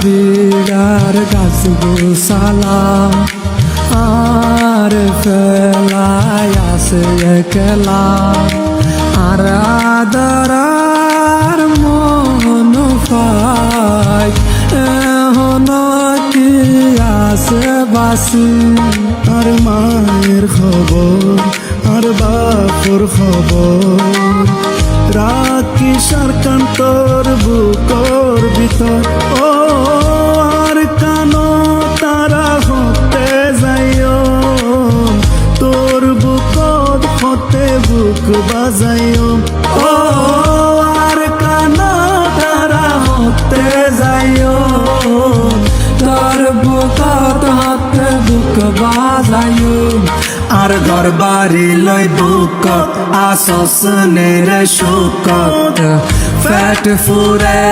বিড়ার গাছ গোসালাম আর ফেলাই আছে একলা আর আদরার মন পাই এখন কি আছে বাসি আর মায়ের খবর আর বাপুর খবর রাত কিশোর কান্তর বুকর ভিতর ও আর কানো তারা হতে যাইও তোর বুকত হতে বুক বাজাইও ও আর কানো তারা হতে যাইও তোর বুকত হতে বুক বাজাইও আর ঘর বাড়ি লই বুকত আসস নের সুকত ফ্যাট ফুরে